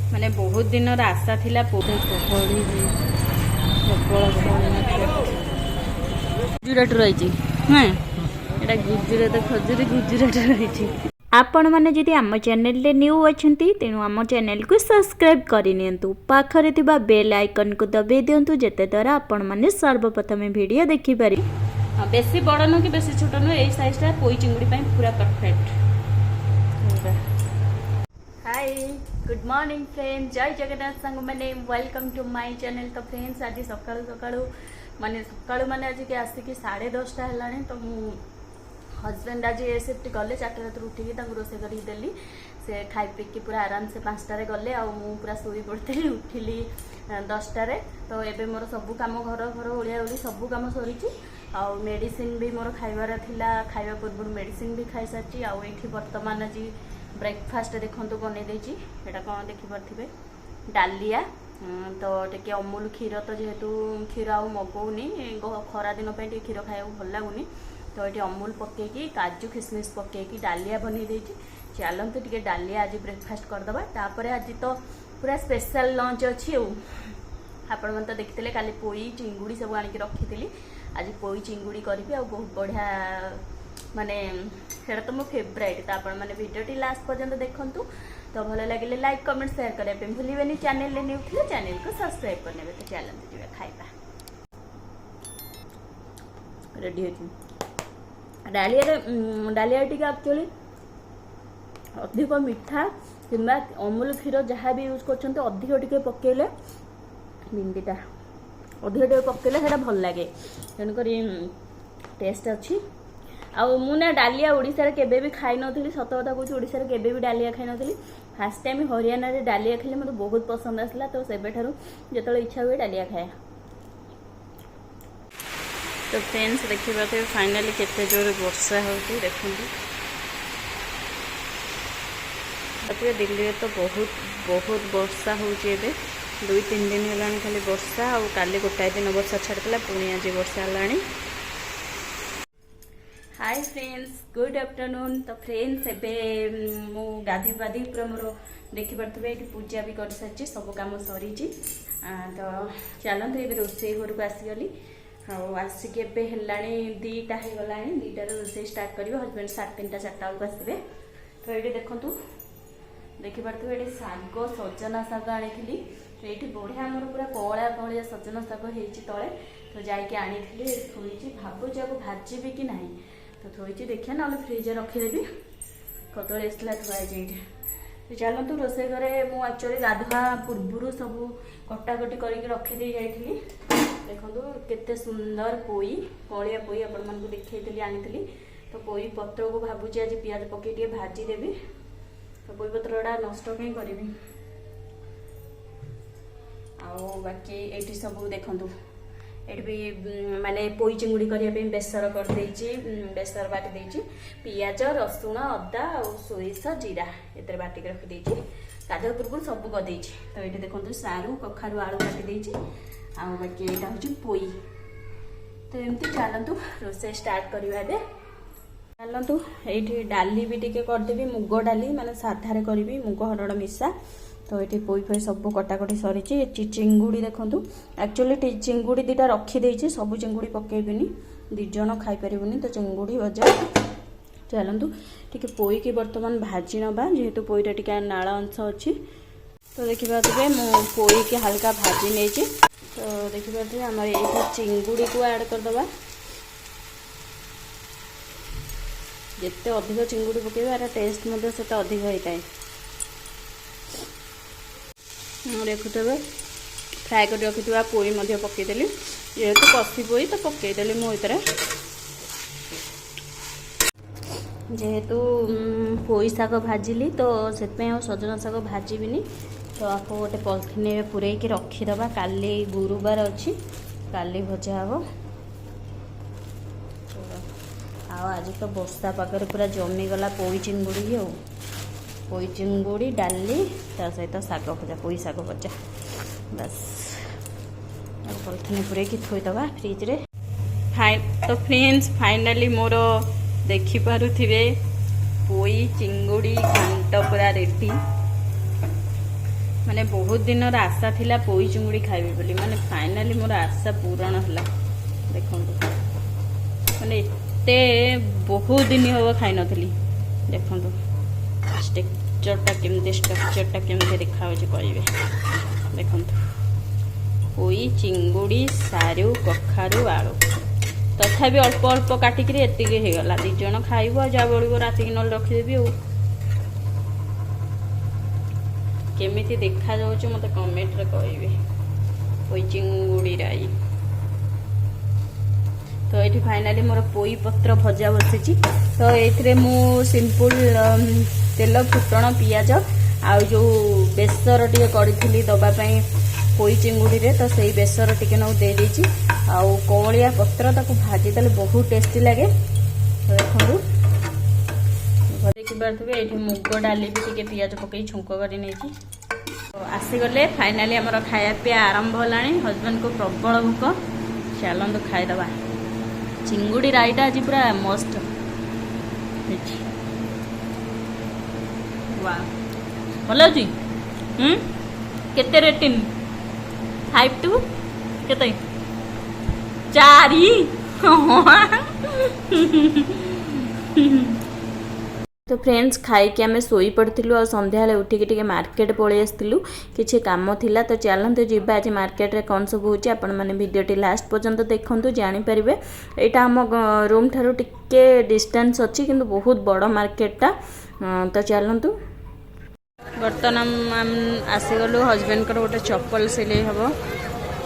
माने बहुत दिन आशा थिला गुजराट रही हाँ एटा गुजरात खजुरी गुजरात रही। आपण मैंने जदि आम चैनल रे न्यू अच्छी तेणु आम चैनल को सब्सक्राइब करनी पाखरे थिबा बेल आइकन को दबे दिंतु जेते द्वारा आपण मैंने सर्वप्रथम वीडियो देखिपारे। बेसी बड़ नु कि बेसी छोट नु एई साइज टा पोई चिंगुड़ी पई पूरा perfect. Hi good morning friends, जय जगन्नाथ सांग मैंने वेलकम टू माय चैनल। तो फ्रेंड्स आज सकाळु सकाळु माने आज के आसिक 10:30 है तो मु हजबैंड आज शिफ्ट गले 4 रात उठिकी रोसे कर देली से खाई पीकी पूरा आराम से 5टारे गले आ पूरा शोई पड़ी उठिली 10टारे। तो एबे मोर सबू काम घर घर ओलिया ओली सबू काम सरी आ मेडिसिन भी मोर खाइबार थिला खाइबा पूर्व मेडिसिन भी खाई सारी आ बर्तमान आज ब्रेकफास्ट देखो बन देटा कौन देखिपे डालिया तो टे अमूल क्षीर तो जेहेतु क्षीर आ मगौनी खरा दिन क्षीर खाया भल लगुनि तो ये अमूल पकईकी काजू किशमिश पकईकी डालिया बनी देती। चलते टे डालिया आज ब्रेकफास्ट करदे तापर आज तो पूरा स्पेशल लंच अच्छी आपण मैंने तो देखते काली पोई चिंगुड़ी सब आनिक रखी आज पोई चिंगुड़ी करी बहुत बढ़िया माने सेटा तो मो फेवरेट। तो आपण मैंने वीडियो लास्ट पर्यंत देखंतु तो भल लगे लाइक कमेंट शेयर करने भूलिए चैनल न्यू थे चैनल को सब्सक्राइब करने। तो चलते जी खाइबा रेडी हो डालिया टी एक्चुअली अधिक मीठा कि अमूल क्षीर जहाँ भी यूज कर अधिक टे पकड़े भिंडीटा अधिक टे पकड़े ସେଇଟା भल लगे तेणुक टेस्ट अच्छी। आ डालिया ओडिशा केबे भी खाई नी सत कथा कौन ओडिशा केबे भी डालिया खाई नी फास्ट टाइम हरियाणा रे डालिया खाली मतलब बहुत पसंद आसला तो से जो इच्छा हुए डालिया खाए। तो फ्रेंड्स देखिए फाइनाली केते जोर वर्षा होती देखो दिल्ली तो बहुत बहुत वर्षा होचे 2-3 दिन है खाली वर्षा और काली गोटाए दिन वर्षा छाड़ला पुणी आज वर्षा है। Hi friends good afternoon. तो फ्रेंड्स एबे मु गाधी पाधी पूरा मोर देखी पारे ये पूजा भी कर सारी सब कम सरी तो चलते ये रोसे घर को आसीगली आसिक है 2टा हो गला 2टार रोसे स्टार्ट कर हजबैंड 3:30 4टा बेलू आसवे। तो ये देखूँ देखिपे ये शाग सजना शाग आनी ये बढ़िया मोर पूरा कला कलिया सजना शाग हो तले तो जाकि आनी थोड़ी भावुची आपको भाजी कि ना तो थोड़ी देखिए ना फ्रिज रखीदेवी कतल आसला थुआई। तो चलतु रोसे घरे मुझे गाधुआ पूर्व सब कटाकटी करके रखीदे जाइली देखो केते सुंदर पोई कलिया पोई आपण मानक देखी आनी तो पोई पत्र को भावुची आज पियाज पकई भाजी देवी तो पोई पत्र गुड़ा नष्ट कहीं करी बाकी ये सब देखु ये भी माने पोई चिंगुड़ी करने बेसर कर बेसर बाटी देची पियाज रसुण अदा और सोरिष जीरा ये बाटिक रखी गाधुआ पूर्व सब करदे। तो ये देखो सारू कखारू आलू काटी बाकी यहाँ हूँ पोई। तो एमती चलतु रोसे स्टार्ट करवा चलतु ये डाली भी टे करदेवी मुग डाली माने साधारे करी मुग हरड़ मिशा। तो ये पोई फोई सब कटाकटी सरी चिंगुड़ी देखूँ एक्चुअली चिंगुड़ी 2टा रखीदे सब चिंगुड़ी पकेबनी 2 जन खाईपर तो चिंगुड़ी भजा। चलतु टे पोई की बर्तमान भाजी नवा जेहेतु पोईटा टे नाल अंश अच्छी। तो देखिए मु पोई की हल्का भाजी नहीं तो देखिए आम ये चिंगुड़ी को ऐड करदे जिते अधिक चिंगुड़ी पकेबा यार टेस्ट से अधिक होता है। देखुवे फ्राए कर रखी पोई पकईदेली जेहेतु कषी पोई तो पकईदेली मुझे जेहेतु पोई शाग भाजिली तो से सजना शाग भाजबिनी तो आपको गोटे पॉलिथिन पूरे रखीदे काली गुरुवार अच्छी काली भजा हम आज तो वर्षा पाखे पूरा जमीगला पोई चिंगुड़ी पोई चिंगुड़ी डाली ता सहित शाग भजा पोई शाग भजा बस पॉलिथिन पूरे थोईदबा फ्रिज रे। तो फ्रेंड्स फाइनाली मोर देखिपे पोई चिंगुड़ी घांट पूरा रेडी माने बहुत दिन आशा थिला पोई चिंगुड़ी खाइबी बोली माने फाइनाली मोर आशा पूरण हला देखो माने एते बहुत दिन हो खाई नथली देखो स्ट्रक्चरटा केमते देखा होचे कहबे देखो पोई चिंगुड़ी सारू कखारू आलू तथापि अल्प अल्प काटिक एतिक हो गला 2 जण खाइबो जा बळिबो राति न रखिदेबी ओ केमिति देखा जाउछ मते कमेंट रे कहबे पोई चिंगुड़ी राई तो ये फाइनाली मोर पोई पत्र भजा बसी तो ये मु सिंपल तेल फुटण पियाज आ जो बेसर टे करी दवापाई पोई चिंगुड़ी रे तो सही बेसर टे नौ दे देछि आउ कौलिया पत्र ताको भाजी देले बहुत टेस्टी लगे तो देखो देखिपे ये मुग डाली भी टे पियाज पकई छुंक कर तो आसीगले फाइनाली आमर खाया पीया आरंभ होलानी हजबैंड को प्रबल भूक चलतु खाईदबा चिंगुड़ी राईटा आज पूरा मस्त वाह भल अच्छी केते रेटिंग 5 टू केते 4 तो फ्रेंड्स खाई आम शोई पड़ू आ संध्या उठिकी टे मार्केट पलि आसलु किसी कम थिला तो चलते जीवा आज मार्केट रे कौन सब होची आपण माने वीडियोटी लास्ट पर्यंत देखंतु जानि परिबे एटा हम रूम ठारू टिके डिस्टेंस अछि किंतु बहुत बड़ मार्केटटा तो चलतु बर्तमान आसीगलु हजबैंड को गोटे चप्पल सिले हम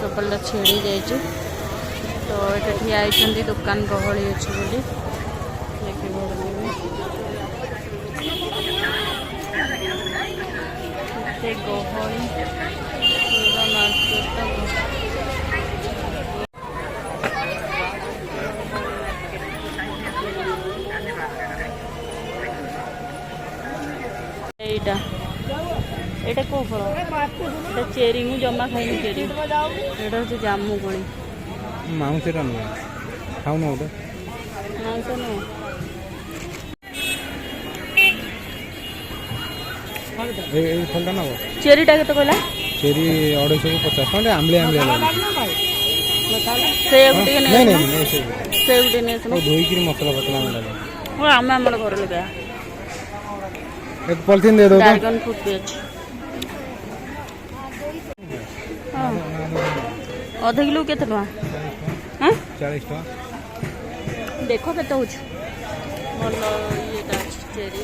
चप्पल छेड़ी जाइए तो ये ठिया होती दुकान गहली अच्छी बोली गहली पूरा मार्केट एटा को फल एटा चेरी मु जमा खाइनी चेरी एटा हो जामु कोणी मांस रे न खाउ न ओटा मांस न ए फलटा न चेरीटा केते कहला चेरी 250 टका आमले आमले से गुटे नहीं नहीं नहीं से गुटे ने ओ धोई की मसाला पतला में डाले ओ आमे हमर घर लगा एक पॉलिथीन दे दो ड्रैगन फ्रूट भी अच्छे अधा किलो के 40 टका देखो के तो भल ये चेरी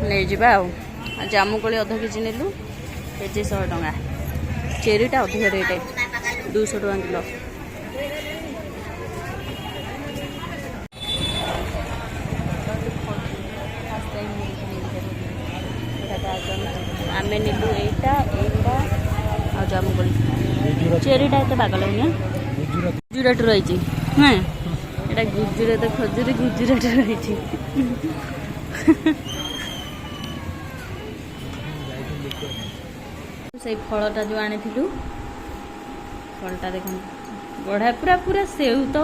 नहीं जा जामु कोली अध केजी नेलु केजी 100 टका चेरीटा अधिक रेट 200 टका किलो आमे नीलू एटा आ जामु कोली चेरीटा एते बाग लगनी गुजरात रही हाँ एटा गुजरात खजूरी गुजरात रही से फलटा जो आनी फलटा देख बढ़िया पूरा पूरा सेव तो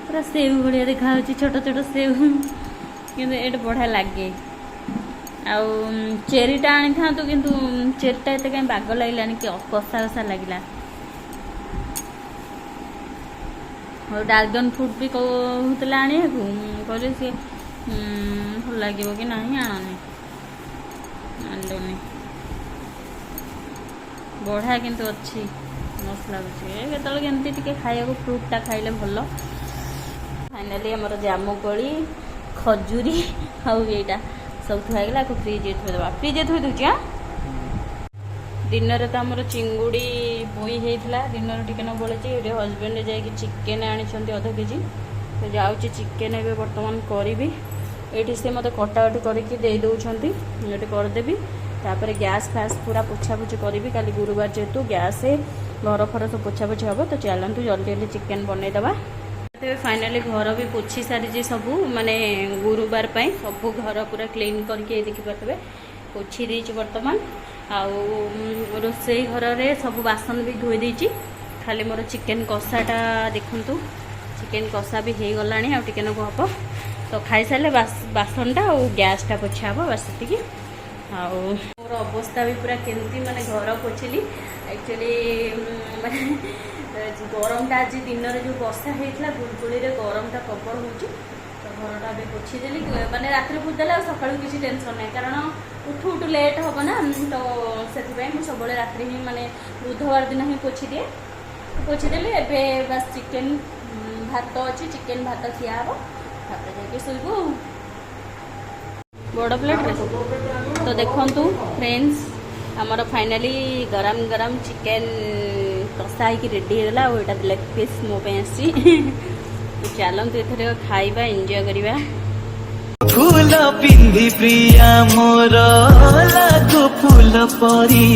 पूरा सेव भाया देखा छोट छोट सेव कि बढ़िया लगे आउ चेरीटा आनी था तो किंतु चेरीटा एत कहीं बाग लगलानी कि कषा कषा लगे और ड्रैगन फ्रूट भी कहते आने कहले सी भल लगे कि नहीं आनी आनलोनी बढ़िया किंतु अच्छी मस्त लगुच केमती खाया फ्रूटा खाइले भल फाइनाली आमर जामुकोली खजूरी आईटा सब थुआगला फ्रिज थोदे फ्रिज थोई दूची हाँ दिन तो आमर चिंगुड़ी बोई होता दिन टिके न बड़ी हजबैंड जाकि चिकेन आनी अध केजी तो जाऊँगी चिकेन ए बर्तमान करी ये से मत कटाकटी करके दे करदेवी तापर गैस फैस पूरा पोछापोछि करी काली गुरुवार जेहेतु गैस घर फर सब पोछापोछि हम तो चलतु जल्दी जल्दी चिकेन बनईदबा फाइनाली घर भी पोछी सारी सब माने गुरुवार पाई सब घर पूरा क्लीन करके देखिपे पोछी देछि बर्तमान आउ रोसई घर रे सब बासन भी धोई देछि खाली मोर चिकेन कषाटा देखंतु चिकेन कषा भी हो गलानी आ टिके को हम तो खाई सारे बासनटा और गैसटा पोछा हम बस ये ଆଉ ମୋର ଅବସ୍ଥା ବି ପୁରା କେମିତି ମାନେ ଘର ପୋଛିଲି ଆକ୍ଚୁଆଲି ମାନେ ଗରମଟା ଆଜି ଦିନରେ ଯେଉଁ ବର୍ଷା ହେଇଥିଲା ଗୁଳଗୁଳିରେ ଗରମଟା ପ୍ରବଳ ହେଉଛି ତ ଘରଟା ଏବେ ପୋଛିଦେଲି ମାନେ ରାତିରେ ପୋଛିଦେଲେ ଆଉ ସକାଳୁ କିଛି ଟେନସନ୍ ନାହିଁ କାରଣ ଉଠୁ ଉଠୁ ଲେଟ୍ ହେବ ନା ତ ସେଥିପାଇଁ ମୁଁ ସବୁବେଳେ ରାତିରେ ହିଁ ମାନେ ବୁଧବାର ଦିନ ହିଁ ପୋଛିଦିଏ ପୋଛିଦେଲି ଏବେ ବାସ୍ ଚିକେନ୍ ଭାତ ଅଛି ଚିକେନ୍ ଭାତ ଖିଆ ହେବ ତାପରେ ଯାଇକି ଶୋଇବୁ ବଡ଼ ପ୍ଲେଟ୍ରେ तो देखंतु फ्रेंड्स आमर फाइनाली गरम गरम चिकेन कषा होगी रेडी होगा और यहाँ लेग पीस मो आसी चलतु एथर खाइबा एंजॉय करवा फूल पिंधि प्रिया मोर लागो फूल परी